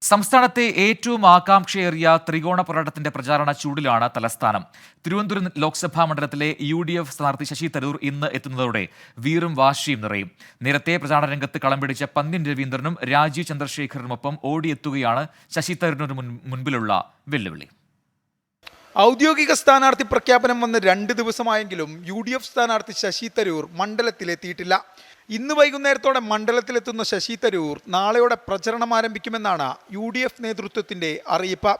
സംസ്ഥാനത്തെ ഏറ്റവും ആകാംക്ഷയേറിയ ത്രികോണ പോരാട്ടത്തിന്റെ പ്രചാരണ ചൂടിലാണ് തലസ്ഥാനം. തിരുവനന്തപുരം ലോക്സഭാ മണ്ഡലത്തിലെ UDF സ്ഥാനാർത്ഥി ശശി തരൂർ ഇന്ന് എത്തുന്നതോടെ വീറും വാശിയും നിറയും. നേരത്തെ പ്രചാരണ രംഗത്ത് കളം പിടിച്ച പന്ന്യൻ രവീന്ദ്രനും രാജീവ് ചന്ദ്രശേഖരനുമൊപ്പം ഓടിയെത്തുകയാണ് ശശി തരൂരിന് മുൻപിലുള്ള വെല്ലുവിളി. ഔദ്യോഗിക സ്ഥാനാർത്ഥി പ്രഖ്യാപനം വന്ന് 2 ദിവസമായെങ്കിലും UDF സ്ഥാനാർത്ഥി ശശി തരൂർ മണ്ഡലത്തിലെത്തിയിട്ടില്ല. ഇന്ന് വൈകുന്നേരത്തോടെ മണ്ഡലത്തിലെത്തുന്ന ശശി തരൂർ നാളെയോടെ പ്രചരണം ആരംഭിക്കുമെന്നാണ് UDF നേതൃത്വത്തിന്റെ അറിയിപ്പ്.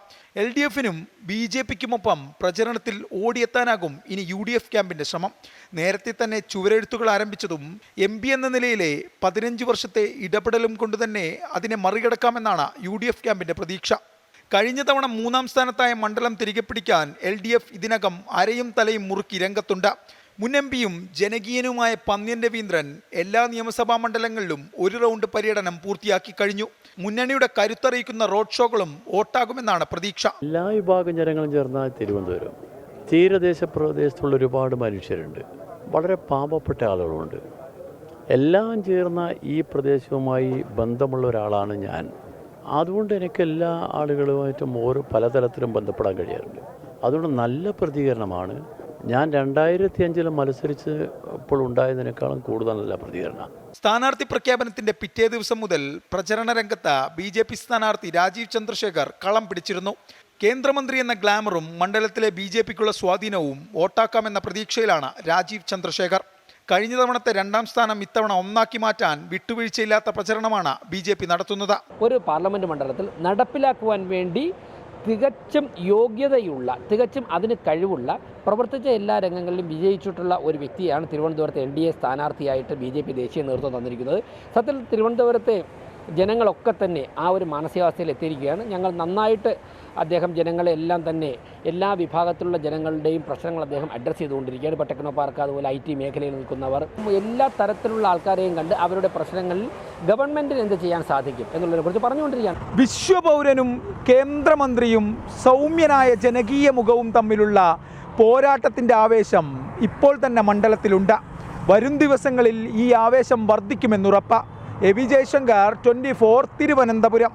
LDFനും BJPക്കുമൊപ്പം പ്രചരണത്തിൽ ഓടിയെത്താനാകും ഇനി UDF ക്യാമ്പിന്റെ ശ്രമം. നേരത്തെ തന്നെ ചുവരെഴുത്തുകൾ ആരംഭിച്ചതും MP എന്ന നിലയിലെ 15 വർഷത്തെ ഇടപെടലും കൊണ്ടുതന്നെ അതിനെ മറികടക്കാമെന്നാണ് UDF ക്യാമ്പിന്റെ പ്രതീക്ഷ. കഴിഞ്ഞ തവണ 3ാം സ്ഥാനത്തായ മണ്ഡലം തിരികെ പിടിക്കാൻ LDF ഇതിനകം അരയും തലയും മുറുക്കി രംഗത്തുണ്ട്. മുൻ MPയും ജനകീയനുമായ പന്ന്യൻ രവീന്ദ്രൻ എല്ലാ നിയമസഭാ മണ്ഡലങ്ങളിലും ഒരു റൗണ്ട് പര്യടനം പൂർത്തിയാക്കി കഴിഞ്ഞു. മുന്നണിയുടെ കരുത്തറിയിക്കുന്ന റോഡ് ഷോകളും വോട്ടാകുമെന്നാണ് പ്രതീക്ഷ. എല്ലാ വിഭാഗം ജനങ്ങളും ചേർന്ന തിരുവനന്തപുരം തീരദേശ പ്രദേശത്തുള്ള ഒരുപാട് മനുഷ്യരുണ്ട്, വളരെ പാവപ്പെട്ട ആളുകളുണ്ട്. എല്ലാം ചേർന്ന ഈ പ്രദേശവുമായി ബന്ധമുള്ള ഒരാളാണ് ഞാൻ. അതുകൊണ്ട് എനിക്ക് എല്ലാ ആളുകളുമായിട്ടും പലതരത്തിലും ബന്ധപ്പെടാൻ കഴിയാറുണ്ട്. അതുകൊണ്ട് നല്ല പ്രതികരണമാണ്. ഞാൻ 2005 മത്സരിച്ച് ഇപ്പോൾ ഉണ്ടായതിനേക്കാളും കൂടുതൽ നല്ല പ്രതികരണം. സ്ഥാനാർത്ഥി പ്രഖ്യാപനത്തിന്റെ പിറ്റേ ദിവസം മുതൽ പ്രചരണ രംഗത്ത് BJP സ്ഥാനാർത്ഥി രാജീവ് ചന്ദ്രശേഖർ കളം പിടിച്ചിരുന്നു. കേന്ദ്രമന്ത്രി എന്ന ഗ്ലാമറും മണ്ഡലത്തിലെ BJPക്കുള്ള സ്വാധീനവും വോട്ടാക്കാമെന്ന പ്രതീക്ഷയിലാണ് രാജീവ് ചന്ദ്രശേഖർ. കഴിഞ്ഞ തവണത്തെ 2ാം സ്ഥാനം ഇത്തവണ 1ആക്കി മാറ്റാൻ വിട്ടുവീഴ്ചയില്ലാത്ത പ്രചരണമാണ് BJP നടത്തുന്നത്. ഒരു പാർലമെന്റ് മണ്ഡലത്തിൽ നടപ്പിലാക്കുവാൻ വേണ്ടി തികച്ചും യോഗ്യതയുള്ള, തികച്ചും അതിന് കഴിവുള്ള, പ്രവർത്തിച്ച എല്ലാ രംഗങ്ങളിലും വിജയിച്ചിട്ടുള്ള ഒരു വ്യക്തിയാണ് തിരുവനന്തപുരത്തെ LDA സ്ഥാനാർത്ഥിയായിട്ട് BJP ദേശീയ നേതൃത്വം തന്നിരിക്കുന്നത്. സത്യത്തിൽ തിരുവനന്തപുരത്തെ ജനങ്ങളൊക്കെ തന്നെ ആ ഒരു മാനസികാവസ്ഥയിൽ എത്തിയിരിക്കുകയാണ്. ഞങ്ങൾ നന്നായിട്ട് അദ്ദേഹം ജനങ്ങളെല്ലാം തന്നെ എല്ലാ വിഭാഗത്തിലുള്ള ജനങ്ങളുടെയും പ്രശ്നങ്ങൾ അദ്ദേഹം അഡ്രസ്സ് ചെയ്തുകൊണ്ടിരിക്കുകയാണ്. ഇപ്പോൾ ടെക്നോ പാർക്ക്, അതുപോലെ IT മേഖലയിൽ നിൽക്കുന്നവർ, എല്ലാ തരത്തിലുള്ള ആൾക്കാരെയും കണ്ട് അവരുടെ പ്രശ്നങ്ങളിൽ ഗവൺമെൻറ്റിന് എന്ത് ചെയ്യാൻ സാധിക്കും എന്നുള്ളതിനെക്കുറിച്ച് പറഞ്ഞുകൊണ്ടിരിക്കുകയാണ്. വിശ്വപൗരനും കേന്ദ്രമന്ത്രിയും സൗമ്യനായ ജനകീയ മുഖവും തമ്മിലുള്ള പോരാട്ടത്തിൻ്റെ ആവേശം ഇപ്പോൾ തന്നെ മണ്ഡലത്തിലുണ്ട്. വരും ദിവസങ്ങളിൽ ഈ ആവേശം വർദ്ധിക്കുമെന്നുറപ്പ്. A V Jayashankar, 24 Thiruvananthapuram.